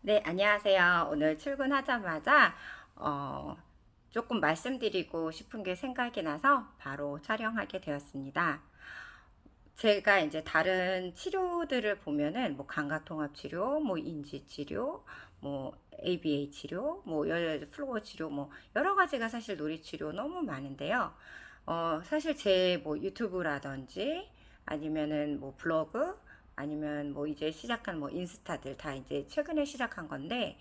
네, 안녕하세요. 오늘 출근하자마자 어, 조금 말씀드리고 싶은 게 생각이 나서 바로 촬영하게 되었습니다. 제가 이제 다른 치료들을 보면은 뭐 감각통합 치료, 뭐 인지 치료, 뭐 ABA 치료, 뭐 플로어 치료, 뭐 여러 가지가 사실 놀이 치료 너무 많은데요. 사실 제 뭐 유튜브라든지 아니면은 뭐 블로그 아니면 뭐 이제 시작한 뭐 인스타들 다 이제 최근에 시작한 건데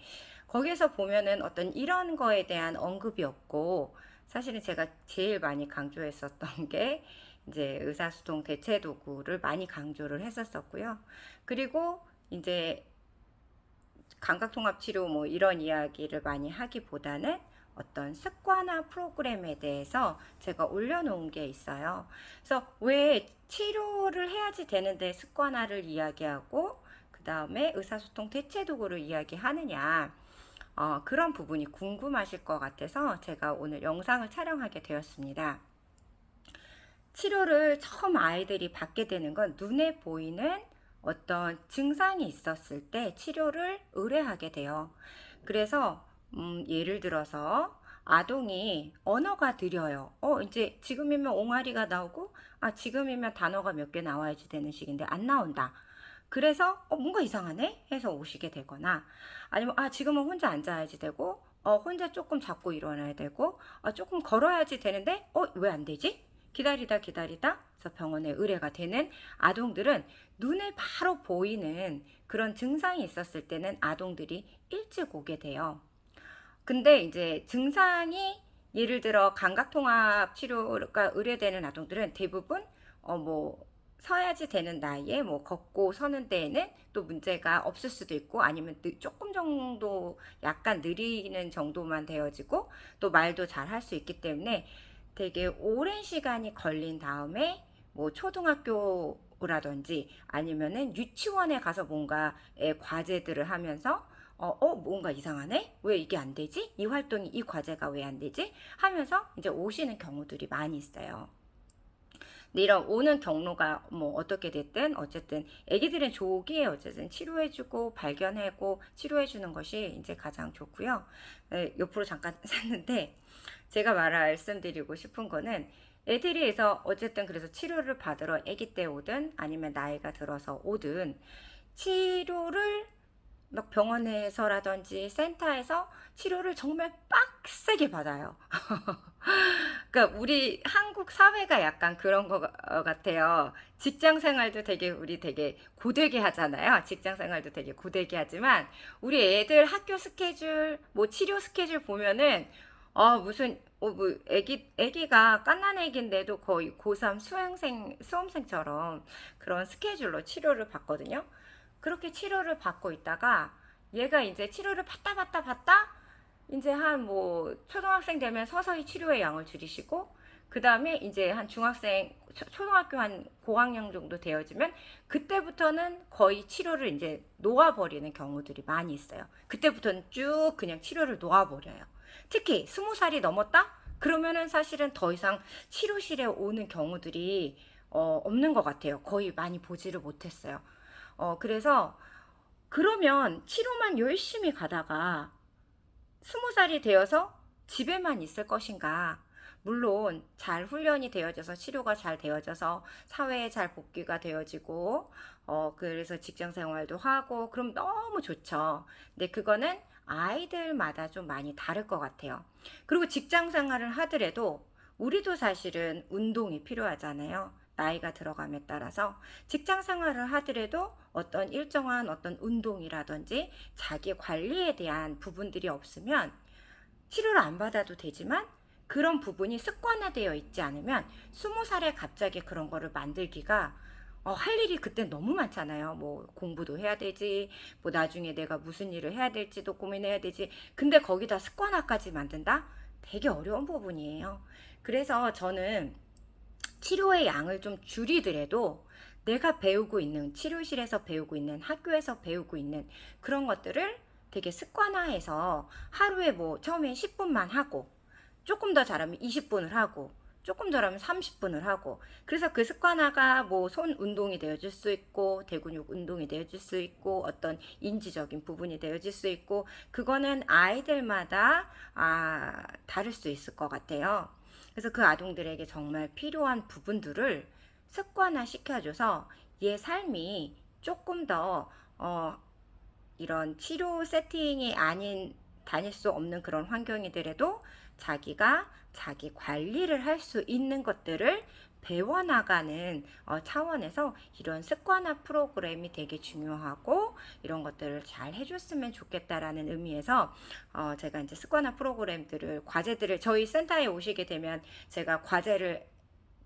거기에서 보면은 어떤 이런 거에 대한 언급이 없고 사실은 제가 제일 많이 강조했었던 게 이제 의사소통 대체 도구를 많이 강조를 했었었고요. 그리고 이제 감각통합 치료 뭐 이런 이야기를 많이 하기보다는 어떤 습관화 프로그램에 대해서 제가 올려놓은 게 있어요. 그래서 왜 치료를 해야지 되는데 습관화를 이야기하고 그 다음에 의사소통 대체 도구를 이야기하느냐, 그런 부분이 궁금하실 것 같아서 제가 오늘 영상을 촬영하게 되었습니다. 치료를 처음 아이들이 받게 되는 건 눈에 보이는 어떤 증상이 있었을 때 치료를 의뢰하게 돼요. 그래서 예를 들어서 아동이 언어가 느려요. 이제 지금이면 옹알이가 나오고, 지금이면 단어가 몇 개 나와야지 되는 시기인데 안 나온다. 그래서 뭔가 이상하네 해서 오시게 되거나, 아니면 지금은 혼자 앉아야지 되고, 혼자 조금 잡고 일어나야 되고, 조금 걸어야지 되는데 왜 안 되지? 기다리다 기다리다 그래서 병원에 의뢰가 되는 아동들은 눈에 바로 보이는 그런 증상이 있었을 때는 아동들이 일찍 오게 돼요. 근데 이제 증상이 예를 들어 감각통합 치료가 의뢰되는 아동들은 대부분 뭐 서야지 되는 나이에 뭐 걷고 서는 데에는 또 문제가 없을 수도 있고 아니면 조금 정도 약간 느리는 정도만 되어지고 또 말도 잘 할 수 있기 때문에 되게 오랜 시간이 걸린 다음에 뭐 초등학교라든지 아니면은 유치원에 가서 뭔가 과제들을 하면서 뭔가 이상하네? 왜 이게 안 되지? 이 활동이, 이 과제가 왜 안 되지? 하면서 이제 오시는 경우들이 많이 있어요. 근데 이런 오는 경로가 뭐 어떻게 됐든 어쨌든 애기들은 조기에 어쨌든 치료해주고 발견하고 치료해주는 것이 이제 가장 좋고요. 옆으로 잠깐 샀는데 제가 말씀드리고 싶은 거는 애들이 해서 어쨌든 그래서 치료를 받으러 아기 때 오든 아니면 나이가 들어서 오든 치료를 막 병원에서라든지 센터에서 치료를 정말 빡세게 받아요. 그러니까 우리 한국 사회가 약간 그런 거 같아요. 직장 생활도 되게 우리 되게 고되게 하잖아요. 직장 생활도 되게 고되게 하지만 우리 애들 학교 스케줄, 뭐 치료 스케줄 보면은 무슨 뭐 애기가 갓난 애기인데도 거의 고3 수험생처럼 그런 스케줄로 치료를 받거든요. 그렇게 치료를 받고 있다가 얘가 이제 치료를 받다 이제 한 뭐 초등학생 되면 서서히 치료의 양을 줄이시고 그 다음에 이제 한 중학생 초등학교 한 고학년 정도 되어지면 그때부터는 거의 치료를 이제 놓아버리는 경우들이 많이 있어요. 그때부터는 쭉 그냥 치료를 놓아버려요. 특히 20살이 넘었다? 그러면은 사실은 더 이상 치료실에 오는 경우들이 없는 것 같아요. 거의 많이 보지를 못했어요. 그래서 그러면 치료만 열심히 가다가 20살이 되어서 집에만 있을 것인가? 물론 잘 훈련이 되어져서 치료가 잘 되어져서 사회에 잘 복귀가 되어지고 그래서 직장 생활도 하고 그럼 너무 좋죠. 근데 그거는 아이들마다 좀 많이 다를 것 같아요. 그리고 직장 생활을 하더라도 우리도 사실은 운동이 필요하잖아요. 나이가 들어감에 따라서 직장 생활을 하더라도 어떤 일정한 어떤 운동이라든지 자기 관리에 대한 부분들이 없으면 치료를 안 받아도 되지만 그런 부분이 습관화되어 있지 않으면 20살에 갑자기 그런 거를 만들기가 할 일이 그때 너무 많잖아요. 뭐 공부도 해야 되지, 뭐 나중에 내가 무슨 일을 해야 될지도 고민해야 되지. 근데 거기다 습관화까지 만든다? 되게 어려운 부분이에요. 그래서 저는 치료의 양을 좀 줄이더라도 내가 배우고 있는 치료실에서 배우고 있는 학교에서 배우고 있는 그런 것들을 되게 습관화해서 하루에 뭐 처음에 10분만 하고 조금 더 잘하면 20분을 하고 조금 덜하면 30분을 하고, 그래서 그 습관화가 뭐 손 운동이 되어줄 수 있고 대근육 운동이 되어줄 수 있고 어떤 인지적인 부분이 되어질 수 있고, 그거는 아이들마다 다를 수 있을 것 같아요. 그래서 그 아동들에게 정말 필요한 부분들을 습관화 시켜줘서 얘 삶이 조금 더 이런 치료 세팅이 아닌, 다닐 수 없는 그런 환경이더라도 자기가 자기 관리를 할 수 있는 것들을 배워나가는 차원에서 이런 습관화 프로그램이 되게 중요하고, 이런 것들을 잘 해줬으면 좋겠다라는 의미에서 제가 이제 습관화 프로그램들을, 과제들을, 저희 센터에 오시게 되면 제가 과제를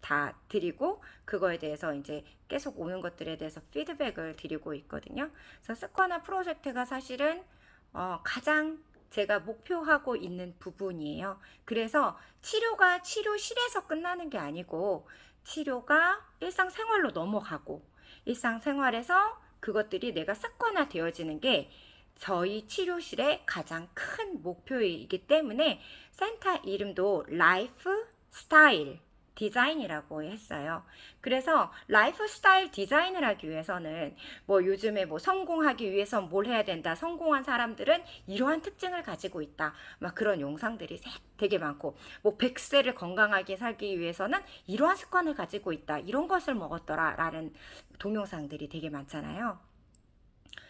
다 드리고 그거에 대해서 이제 계속 오는 것들에 대해서 피드백을 드리고 있거든요. 그래서 습관화 프로젝트가 사실은 가장 제가 목표하고 있는 부분이에요. 그래서 치료가 치료실에서 끝나는 게 아니고 치료가 일상생활로 넘어가고, 일상생활에서 그것들이 내가 습관화 되어지는 게 저희 치료실의 가장 큰 목표이기 때문에 센터 이름도 라이프 스타일 디자인이라고 했어요. 그래서 라이프 스타일 디자인을 하기 위해서는 뭐 요즘에 뭐 성공하기 위해서 뭘 해야 된다, 성공한 사람들은 이러한 특징을 가지고 있다, 막 그런 영상들이 되게 많고, 뭐 100세를 건강하게 살기 위해서는 이러한 습관을 가지고 있다, 이런 것을 먹었더라 라는 동영상들이 되게 많잖아요.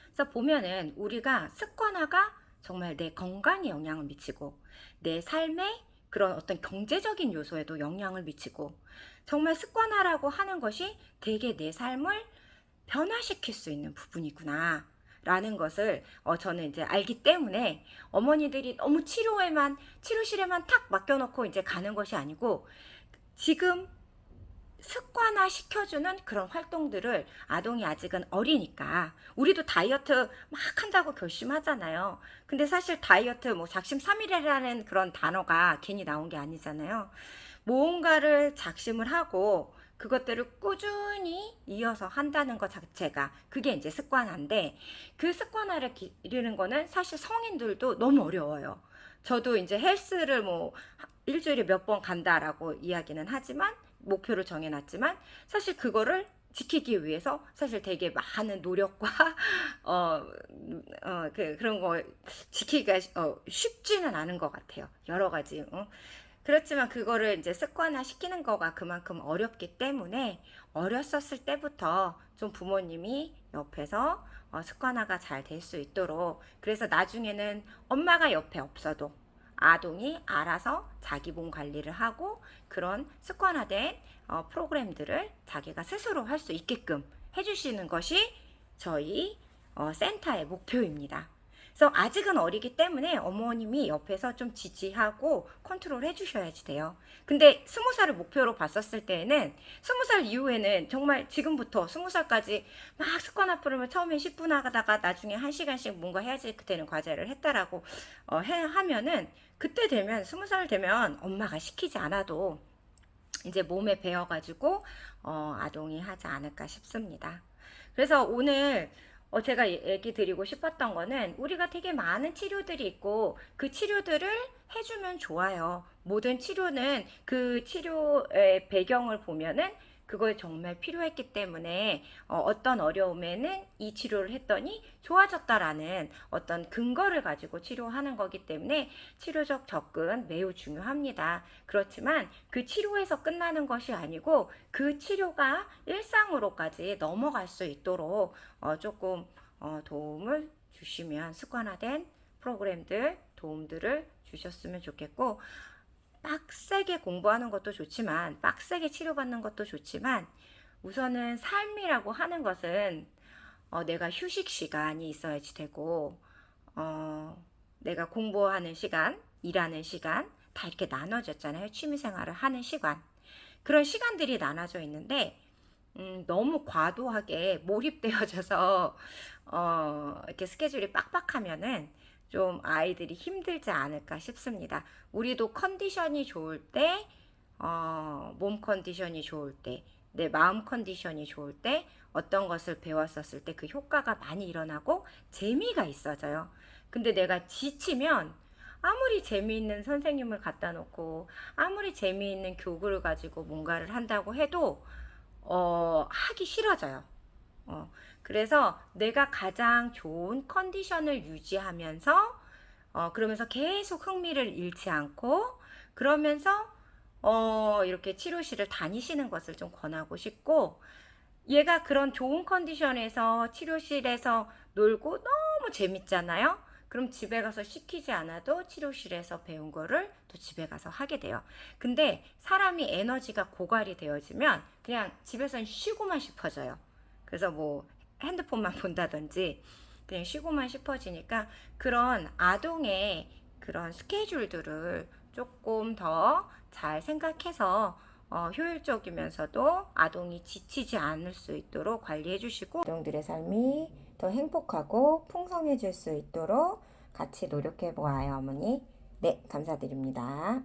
그래서 보면은 우리가 습관화가 정말 내 건강에 영향을 미치고 내 삶에 그런 어떤 경제적인 요소에도 영향을 미치고, 정말 습관화라고 하는 것이 되게 내 삶을 변화시킬 수 있는 부분이구나 라는 것을 저는 이제 알기 때문에, 어머니들이 너무 치료실에만 탁 맡겨놓고 이제 가는 것이 아니고 지금 습관화 시켜주는 그런 활동들을, 아동이 아직은 어리니까 우리도 다이어트 막 한다고 결심하잖아요. 근데 사실 다이어트 뭐 작심삼일이라는 그런 단어가 괜히 나온 게 아니잖아요. 무언가를 작심을 하고 그것들을 꾸준히 이어서 한다는 것 자체가 그게 이제 습관화인데, 그 습관화를 기르는 거는 사실 성인들도 너무 어려워요. 저도 이제 헬스를 뭐 일주일에 몇 번 간다라고 이야기는 하지만, 목표를 정해놨지만 사실 그거를 지키기 위해서 사실 되게 많은 노력과 그런 거 지키기가 쉽지는 않은 것 같아요. 여러 가지. 그렇지만 그거를 이제 습관화 시키는 거가 그만큼 어렵기 때문에 어렸었을 때부터 좀 부모님이 옆에서 습관화가 잘 될 수 있도록, 그래서 나중에는 엄마가 옆에 없어도 아동이 알아서 자기 몸 관리를 하고 그런 습관화된 프로그램들을 자기가 스스로 할 수 있게끔 해주시는 것이 저희 센터의 목표입니다. 그래서 아직은 어리기 때문에 어머님이 옆에서 좀 지지하고 컨트롤 해주셔야지 돼요. 근데 20살을 목표로 봤었을 때에는, 20살 이후에는 정말 지금부터 20살까지 막 습관화 프로그램을 처음에 10분 하다가 나중에 1시간씩 뭔가 해야지 그때는 과제를 했다라고 하면은, 그때 되면 20살 되면 엄마가 시키지 않아도 이제 몸에 배어가지고 아동이 하지 않을까 싶습니다. 그래서 오늘 제가 얘기 드리고 싶었던 거는, 우리가 되게 많은 치료들이 있고 그 치료들을 해주면 좋아요. 모든 치료는 그 치료의 배경을 보면은 그걸 정말 필요했기 때문에 어떤 어려움에는 이 치료를 했더니 좋아졌다라는 어떤 근거를 가지고 치료하는 거기 때문에 치료적 접근 매우 중요합니다. 그렇지만 그 치료에서 끝나는 것이 아니고 그 치료가 일상으로까지 넘어갈 수 있도록 조금 도움을 주시면, 습관화된 프로그램들 도움들을 주셨으면 좋겠고, 빡세게 공부하는 것도 좋지만 빡세게 치료받는 것도 좋지만, 우선은 삶이라고 하는 것은 내가 휴식 시간이 있어야지 되고, 내가 공부하는 시간, 일하는 시간 다 이렇게 나눠졌잖아요. 취미생활을 하는 시간, 그런 시간들이 나눠져 있는데 너무 과도하게 몰입되어져서 이렇게 스케줄이 빡빡하면은 좀 아이들이 힘들지 않을까 싶습니다. 우리도 컨디션이 좋을 때, 몸 컨디션이 좋을 때, 내 마음 컨디션이 좋을 때 어떤 것을 배웠었을 때 그 효과가 많이 일어나고 재미가 있어져요. 근데 내가 지치면 아무리 재미있는 선생님을 갖다 놓고 아무리 재미있는 교구를 가지고 뭔가를 한다고 해도 하기 싫어져요. 그래서 내가 가장 좋은 컨디션을 유지하면서 그러면서 계속 흥미를 잃지 않고 그러면서 이렇게 치료실을 다니시는 것을 좀 권하고 싶고, 얘가 그런 좋은 컨디션에서 치료실에서 놀고 너무 재밌잖아요. 그럼 집에 가서 시키지 않아도 치료실에서 배운 거를 또 집에 가서 하게 돼요. 근데 사람이 에너지가 고갈이 되어지면 그냥 집에선 쉬고만 싶어져요. 그래서 뭐 핸드폰만 본다든지 그냥 쉬고만 싶어지니까 그런 아동의 그런 스케줄들을 조금 더 잘 생각해서 효율적이면서도 아동이 지치지 않을 수 있도록 관리해 주시고, 아동들의 삶이 더 행복하고 풍성해질 수 있도록 같이 노력해 보아요, 어머니. 네, 감사드립니다.